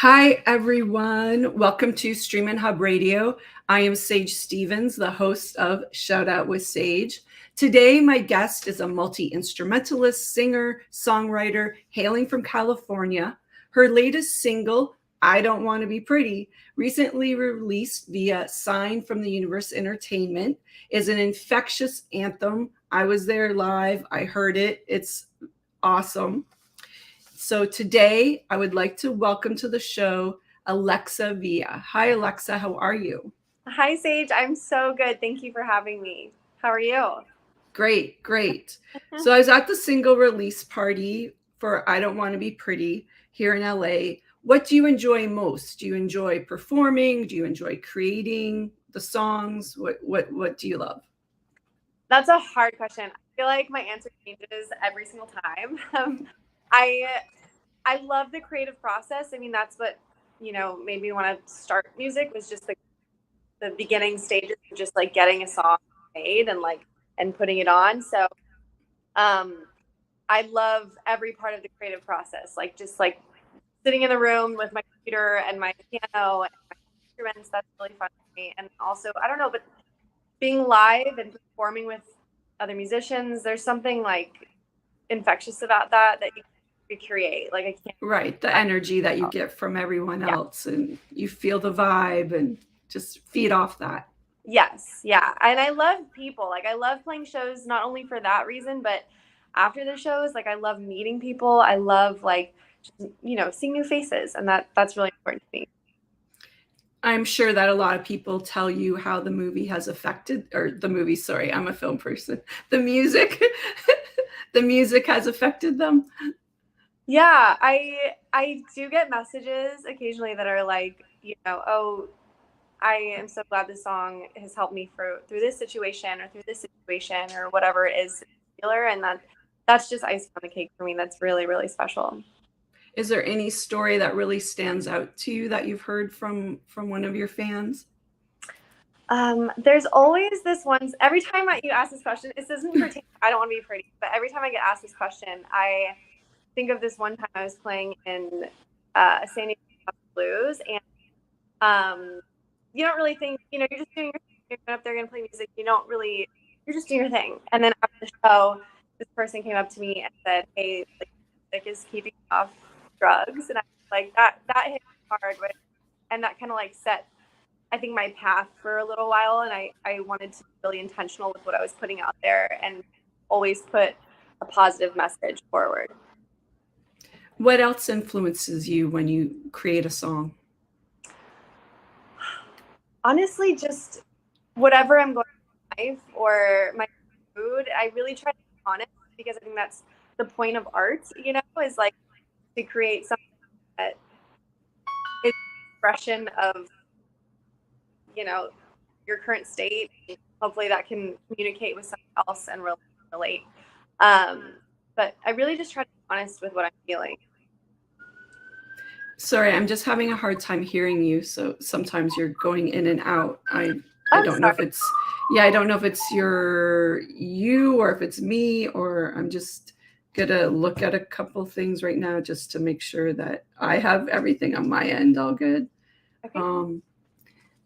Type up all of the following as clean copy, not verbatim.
Hi, everyone. Welcome to Stream and Hub Radio. I am Sage Stevens, the host of Shout Out with Sage. Today, my guest is a multi instrumentalist, singer, songwriter hailing from California. Her latest single, I Don't Want to Be Pretty, recently released via Sign from the Universe Entertainment, is an infectious anthem. I was there live, I heard it. It's awesome. So today I would like to welcome to the show Alexa Villa. Hi, Alexa. How are you? Hi, Sage. I'm so good. Thank you for having me. How are you? Great, great. So I was at the single release party for I Don't Want to Be Pretty here in LA. What do you enjoy most? Do you enjoy performing? Do you enjoy creating the songs? What do you love? That's a hard question. I feel like my answer changes every single time. I I love the creative process. I mean, that's what made me want to start music, was just the beginning stages of just like getting a song made and putting it on. So I love every part of the creative process, like just like sitting in the room with my computer and my piano and my instruments. That's really fun for me. And also, I don't know, but being live and performing with other musicians, there's something like infectious about that you create. Like, I can't. Right, the energy that you get from everyone else, and you feel the vibe and just feed off that. Yes, yeah. And I love people. Like, I love playing shows not only for that reason, but after the shows, like, I love meeting people. I love, like, seeing new faces, and that's really important to me. I'm sure that a lot of people tell you how the movie has affected, or the movie, sorry, I'm a film person. The music, the music has affected them. Yeah, I do get messages occasionally that are like, oh, I am so glad this song has helped me through this situation or through this situation or whatever it is, and that's just icing on the cake for me. That's really, really special. Is there any story that really stands out to you that you've heard from one of your fans? There's always this one. Every time you ask this question, it doesn't pertain. I don't want to be pretty, but every time I get asked this question, I think of this one time I was playing in San Diego Blues, and you don't really think, you're just doing your thing. You're going up there, going to play music. You're just doing your thing. And then after the show, this person came up to me and said, "Hey, like, music is keeping me off drugs," and I was like, that hit me hard, and that kind of like set, I think, my path for a little while. And I wanted to be really intentional with what I was putting out there and always put a positive message forward. What else influences you when you create a song? Honestly, just whatever I'm going through in life or my mood. I really try to be honest, because I think that's the point of art, is like to create something that is an expression of, your current state. Hopefully that can communicate with someone else and relate. But I really just try to be honest with what I'm feeling. Sorry, I'm just having a hard time hearing you. So sometimes you're going in and out. I don't know if it's, I don't know if it's you or if it's me, or I'm just gonna look at a couple things right now just to make sure that I have everything on my end all good. Okay.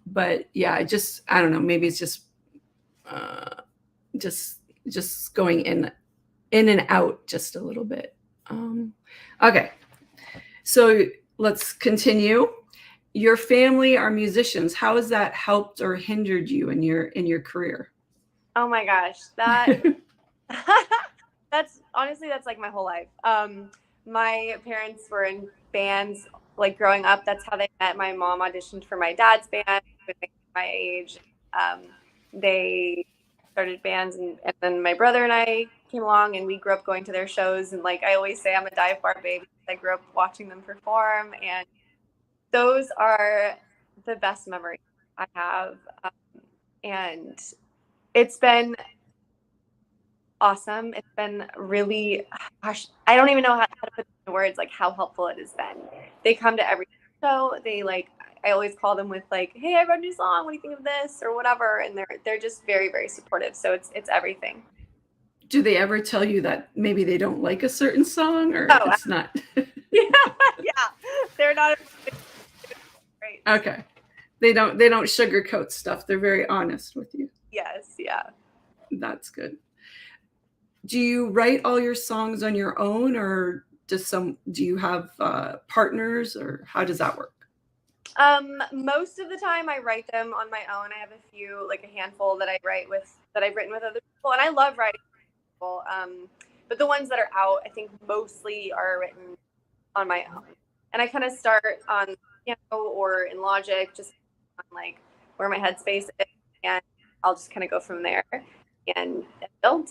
But yeah, I don't know, maybe it's just going in and out just a little bit. Okay, so let's continue. Your family are musicians. How has that helped or hindered you in your career? Oh my gosh, that that's like my whole life. My parents were in bands, like, growing up. That's how they met. My mom auditioned for my dad's band when they were my age. They started bands, and then my brother and I came along, and we grew up going to their shows. And, like, I always say, I'm a dive bar baby. I grew up watching them perform, and those are the best memories I have. And it's been awesome. It's been really, gosh, I don't even know how to put it into words, like, how helpful it has been. They come to every show. I always call them with, like, "Hey, I wrote a new song. What do you think of this?" or whatever. And they're just very, very supportive. So it's everything. Do they ever tell you that maybe they don't like a certain song, or it's not? Yeah, they're not Right. Okay. They don't sugarcoat stuff. They're very honest with you. Yes. Yeah. That's good. Do you write all your songs on your own, or do you have partners, or how does that work? Most of the time I write them on my own. I have a few, like a handful that I've written with other people, and I love writing with people. But the ones that are out, I think mostly are written on my own. And I kind of start on piano or in Logic, just on like where my headspace is, and I'll just kind of go from there and build.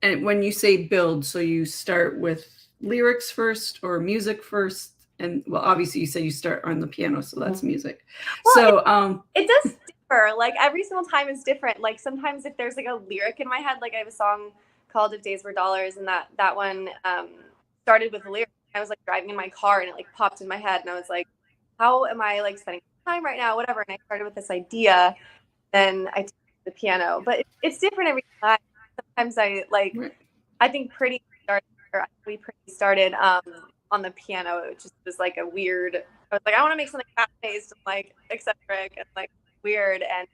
And when you say build, so you start with lyrics first or music first? And well, obviously you say you start on the piano, so that's music. Well, so it does differ. Like every single time is different. Like sometimes if there's like a lyric in my head, like I have a song called If Days Were Dollars, and that one started with a lyric. I was like driving in my car and it like popped in my head, and I was like, how am I like spending time right now, whatever. And I started with this idea, then I took the piano. But it's different every time. Sometimes I think we started on the piano. It just was like a weird, I was like, I want to make something fast paced and like eccentric and like weird, and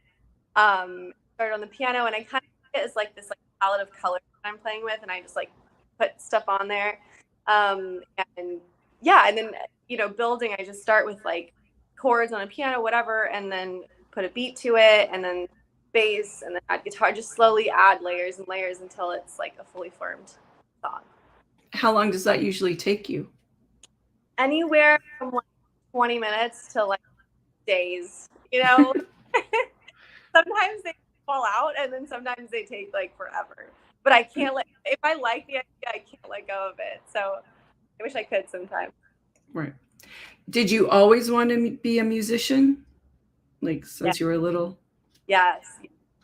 started on the piano, and I kind of it as like this like palette of colors that I'm playing with, and I just like put stuff on there. And yeah, and then building, I just start with like chords on a piano, whatever, and then put a beat to it, and then bass, and then add guitar, just slowly add layers and layers until it's like a fully formed song. how long does that usually take you? Anywhere from like 20 minutes to like days, Sometimes they fall out, and then sometimes they take like forever. But I can't if I like the idea, I can't let go of it. So I wish I could sometimes. Right. Did you always want to be a musician? Like since you were little? Yes.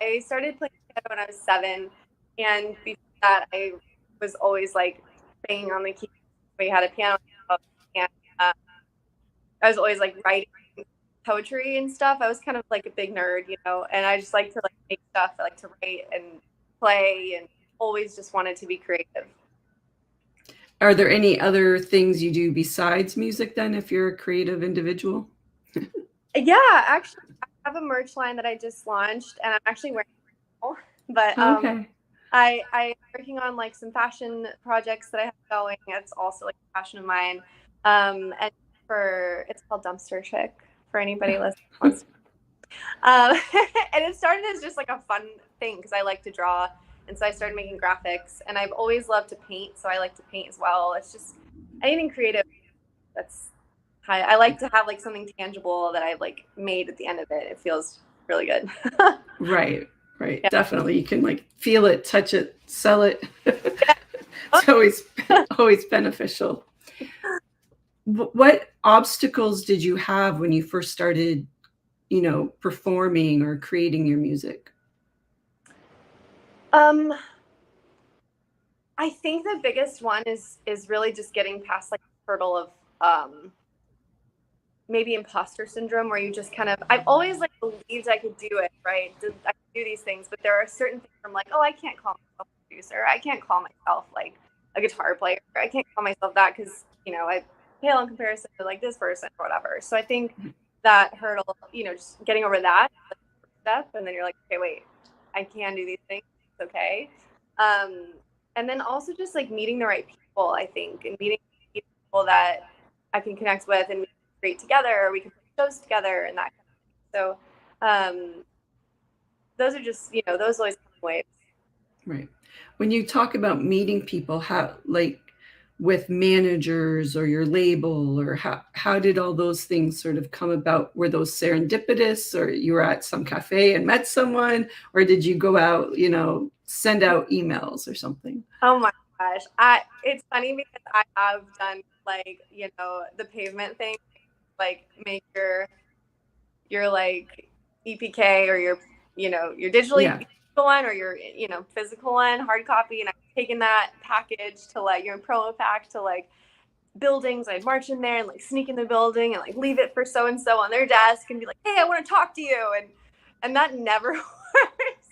I started playing piano when I was 7. And before that, I was always like banging on the keyboard. We had a piano, and I was always like writing poetry and stuff. I was kind of like a big nerd, and I just like to like make stuff. I like to write and play, and always just wanted to be creative. Are there any other things you do besides music then, if you're a creative individual? Yeah, actually, I have a merch line that I just launched, and I'm actually wearing it now. But Okay. I'm working on like some fashion projects that I have going. It's also like a passion of mine. And it's called Dumpster Chick for anybody listening. And it started as just like a fun thing because I like to draw, and so I started making graphics. And I've always loved to paint, so I like to paint as well. It's just anything creative. I like to have like something tangible that I've like made at the end of it. It feels really good. Right. Yeah. Definitely. You can like feel it, touch it, sell it. It's always beneficial. What obstacles did you have when you first started, performing or creating your music? I think the biggest one is really just getting past like the hurdle of maybe imposter syndrome, where you just kind of, I've always like believed I could do it, right? I could do these things, but there are certain things I'm like, oh, I can't call myself a producer. I can't call myself like a guitar player. I can't call myself that because, I pale in comparison to like this person or whatever. So I think that hurdle, just getting over that step, and then you're like, okay, wait, I can do these things. It's okay. And then also just like meeting the right people, I think, and meeting people that I can connect with and create together, or we can put shows together and that kind of thing. So those are just, those always come ways. Right. When you talk about meeting people, how, like with managers or your label, or how did all those things sort of come about? Were those serendipitous, or you were at some cafe and met someone, or did you go out, send out emails or something? Oh my gosh. It's funny because I have done like, the Pavement thing, like make your like EPK or your digitally one, or your physical one, hard copy, and I've taken that package to like your promo pack to like buildings. I'd march in there and like sneak in the building and like leave it for so and so on their desk and be like, hey, I want to talk to you, and that never works.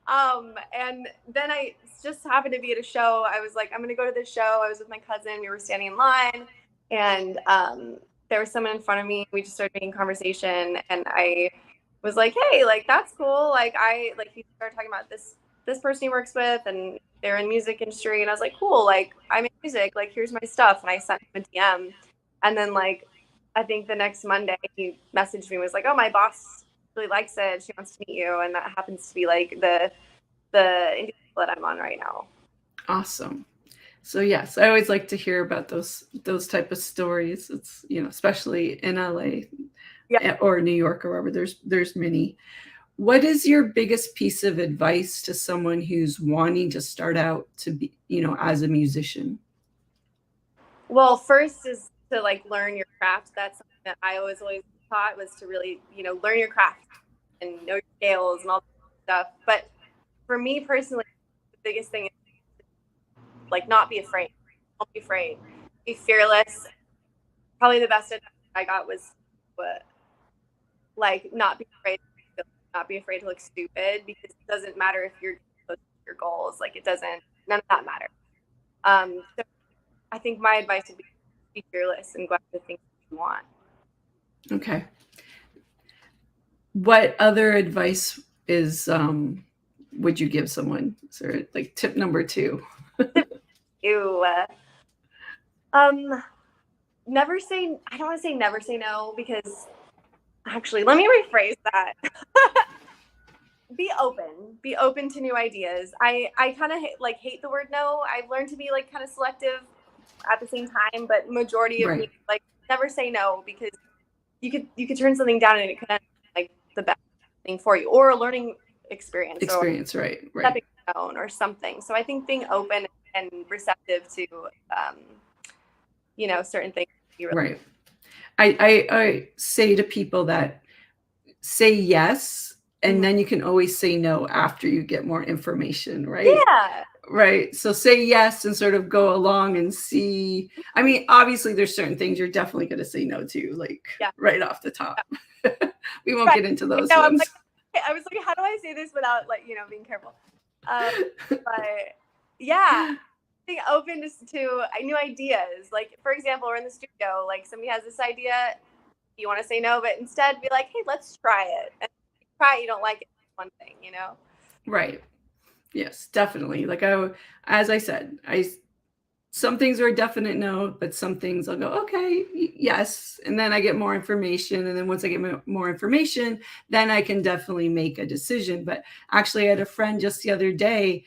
And then I just happened to be at a show. I was like, I'm gonna go to this show. I was with my cousin. We were standing in line, and there was someone in front of me. We just started making conversation, and I was like, "Hey, like that's cool." Like he started talking about this person he works with, and they're in music industry, and I was like, "Cool, like I make music. Like here's my stuff." And I sent him a DM, and then like I think the next Monday he messaged me and was like, "Oh, my boss really likes it. She wants to meet you," and that happens to be like the indie that I'm on right now. Awesome. So yes, I always like to hear about those type of stories. It's, you know, especially in LA or New York or wherever there's many. What is your biggest piece of advice to someone who's wanting to start out to be, you know, as a musician? Well, first is to like learn your craft. That's something that I always taught, was to really, you know, learn your craft and know your scales and all that stuff. But for me personally, the biggest thing is like not be afraid. Don't be afraid. Be fearless. Probably the best advice I got was like not be afraid to look stupid, because it doesn't matter if you're close to your goals. Like it doesn't, none of that matters. So I think my advice would be fearless and go after the things you want. Okay. What other advice is would you give someone? So like tip number 2. Ew. Never say, I don't want to say never say no, because actually, let me rephrase that. Be open to new ideas. I kind of hate the word no. I've learned to be like kind of selective at the same time, but majority of me like never say no, because you could turn something down and it could end up like the best thing for you, or a learning experience, or right stepping stone or something. So I think being open and receptive to you know, certain things. Right. I say to people that say yes, and then you can always say no after you get more information, right? Yeah. Right. So say yes and sort of go along and see. I mean, obviously there's certain things you're definitely going to say no to, like right off the top. We won't get into those ones. I was like, how do I say this without like, you know, being careful? But yeah, being open to new ideas. Like, for example, we're in the studio, like somebody has this idea, you want to say no, but instead be like, hey, let's try it. And if you try it, you don't like it, one thing, you know? Right. Yes, definitely. Like as I said, some things are a definite no, but some things I'll go, okay, yes. And then I get more information. And then once I get more information, then I can definitely make a decision. But actually, I had a friend just the other day.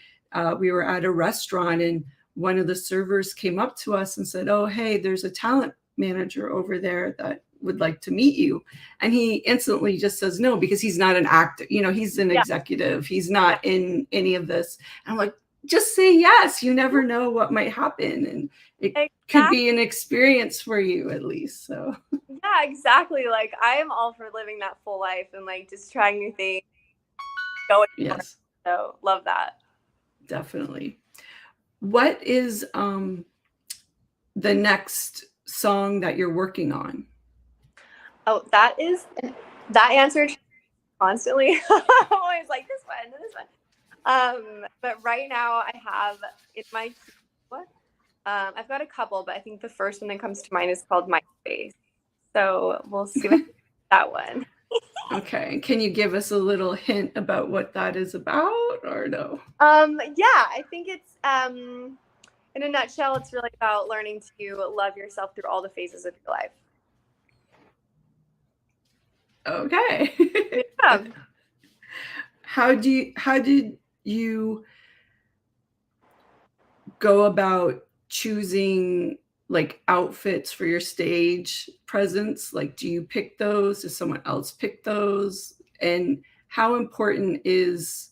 We were at a restaurant, and one of the servers came up to us and said, oh, hey, there's a talent manager over there that would like to meet you. And he instantly just says no, because he's not an actor. You know, he's an executive. He's not in any of this. And I'm like, just say yes. You never know what might happen, and it could be an experience for you at least. So yeah, exactly. Like I am all for living that full life and like just trying new things. Yes. So love that. Definitely. What is the next song that you're working on? Oh, that answer constantly. I'm always like this one and this one. But right now I have I've got a couple, but I think the first one that comes to mind is called My Space. So we'll see what that one. Okay. Can you give us a little hint about what that is about, or no? Yeah, I think it's in a nutshell, it's really about learning to love yourself through all the phases of your life. Okay. Yeah. How did you go about choosing like outfits for your stage presence? Like, do you pick those? Does someone else pick those? And how important is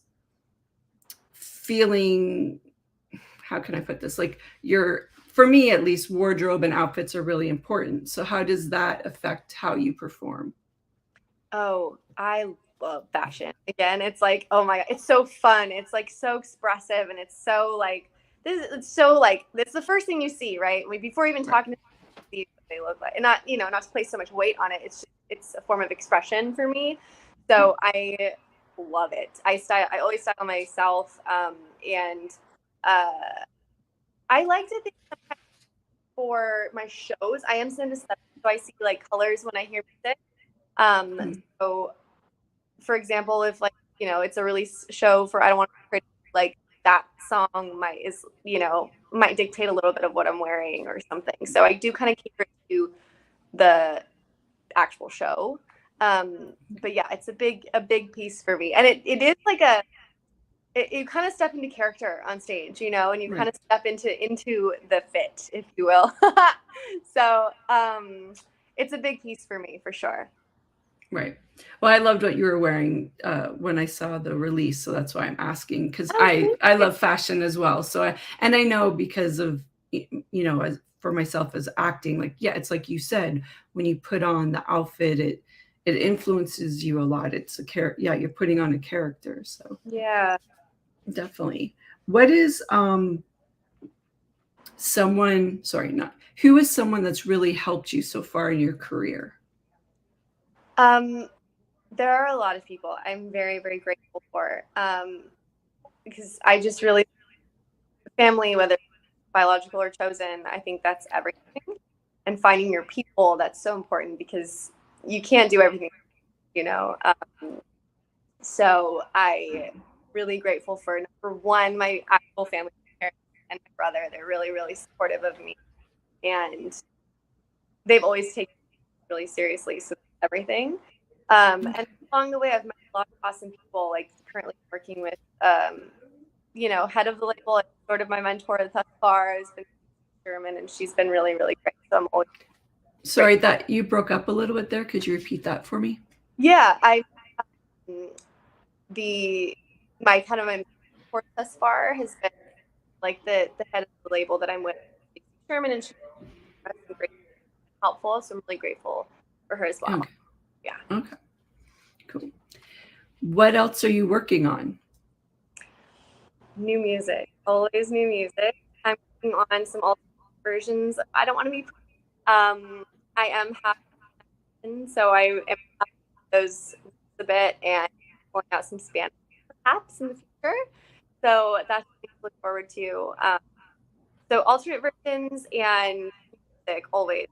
feeling, how can I put this? Like for me at least, wardrobe and outfits are really important. So how does that affect how you perform? Oh, I love fashion. Again, it's like, oh my God, it's so fun. It's like so expressive, and it's so like, it's the first thing you see, right? Before even talking to them, see what they look like. And not, you know, not to place so much weight on it. It's a form of expression for me. So I love it. I always style myself. And I like to think for my shows, I am synesthetic. so I see like colors when I hear music. So for example, if like, you know, it's a release show for I Don't Want to Be Pretty, like that song might dictate a little bit of what I'm wearing or something. So I do kind of cater to the actual show. But yeah, it's a big piece for me. And it is like you kind of step into character on stage, you know, and you kind of step into the fit, if you will. So it's a big piece for me for sure. Right. Well, I loved what you were wearing when I saw the release, so that's why I'm asking, because I love fashion as well. So I know because of, you know, as for myself as acting, like, yeah, it's like you said, when you put on the outfit, it influences you a lot. It's a character. Yeah, you're putting on a character. So yeah, definitely. What is who is someone that's really helped you so far in your career? There are a lot of people I'm very, very grateful for, because I just really, family, whether biological or chosen, I think that's everything. And finding your people, that's so important because you can't do everything, you know. So I really grateful for, number one, my actual family, my parents and my brother. They're really, really supportive of me, and they've always taken it really seriously. So everything. And along the way, I've met a lot of awesome people, like currently working with, you know, head of the label, and sort of my mentor thus far has been German, and she's been really, really great. So I'm always Sorry, that you broke up a little bit there. Could you repeat that for me? Yeah, my mentor thus far has been like the head of the label that I'm with, Sherman, and she's been great, helpful. So I'm really grateful for her as well. Okay. Yeah. Okay. Cool. What else are you working on? New music, always new music. I'm working on some alternate versions. I Don't Want to Be. I am happy, so I am those a bit and pulling out some Spanish perhaps in the future. So that's something to look forward to. So alternate versions and music always.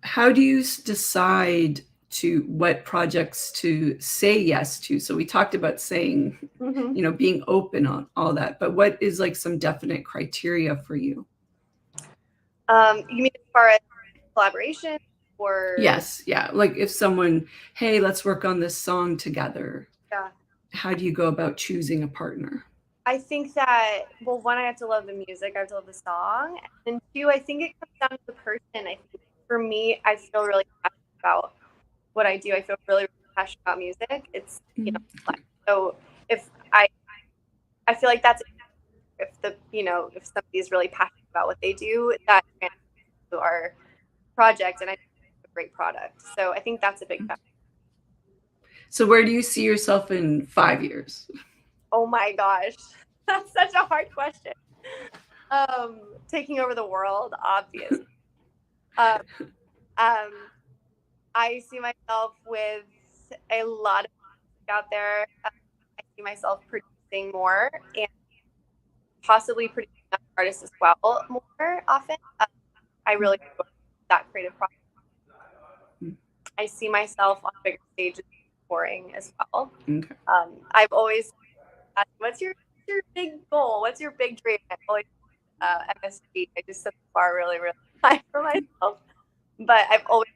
How do you decide to what projects to say yes to? So we talked about saying, you know, being open on all that, but what is like some definite criteria for you? You mean as far as collaboration or? Yes. Yeah. Like if someone, hey, let's work on this song together. Yeah. How do you go about choosing a partner? I think that, well, one, I have to love the music, I have to love the song. And two, I think it comes down to the person. I think for me, I feel really passionate about what I do. I feel really, really passionate about music. It's, you know, so if I feel like that's, if if somebody is really passionate about what they do, that translates to our project, and I think it's a great product. So I think that's a big factor. So where do you see yourself in 5 years? Oh my gosh, that's such a hard question. Taking over the world, obviously. I see myself with a lot of music out there. I see myself producing more and possibly producing other artists as well more often. I really enjoy that creative process. I see myself on bigger stages touring as well. Okay. I've always asked, what's your big goal? What's your big dream? I've always MSG. I just set the bar really, really high for myself, but I've always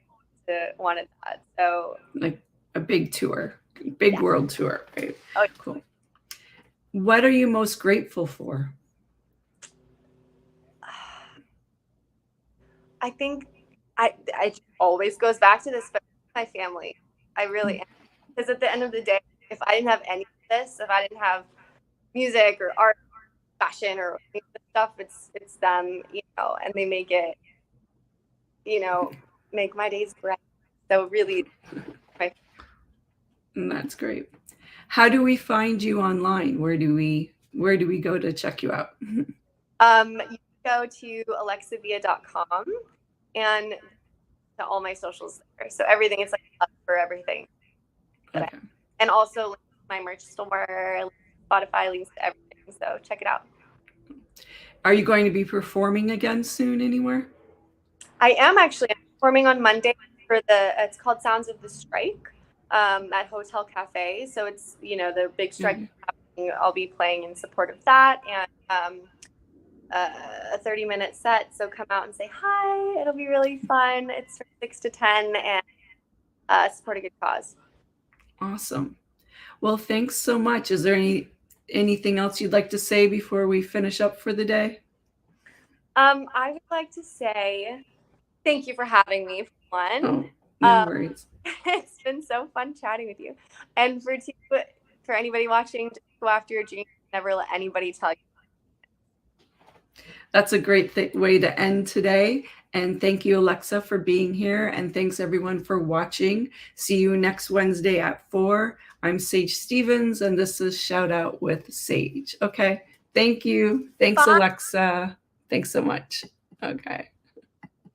wanted that. So like a big tour, big world tour, right? Oh, cool. What are you most grateful for? I think I always goes back to this, but my family. I really am. Because at the end of the day, if I didn't have any of this, if I didn't have music or art, fashion, or any of this stuff, it's them, you know, and they make it, you know, make my days bright. So really, That's great. How do we find you online? Where do we go to check you out? You can go to alexavia.com and to all my socials there. So everything is like up for everything. Okay. And also my merch store, Spotify, links to everything. So check it out. Are you going to be performing again soon anywhere? I am actually performing on Monday for it's called Sounds of the Strike at Hotel Cafe. So it's, the big strike happening. I'll be playing in support of that, and a 30-minute set. So come out and say hi. It'll be really fun. It's from 6 to 10 and support a good cause. Awesome. Well, thanks so much. Is there anything else you'd like to say before we finish up for the day? I would like to say thank you for having me, for one. Oh, no worries. It's been so fun chatting with you. And for anybody watching, just go after your dreams. Never let anybody tell you. That's a great way to end today. And thank you, Alexa, for being here. And thanks, everyone, for watching. See you next Wednesday at 4. I'm Sage Stevens, and this is Shout Out with Sage. Okay. Thank you. Thanks, Bye. Alexa. Thanks so much. Okay.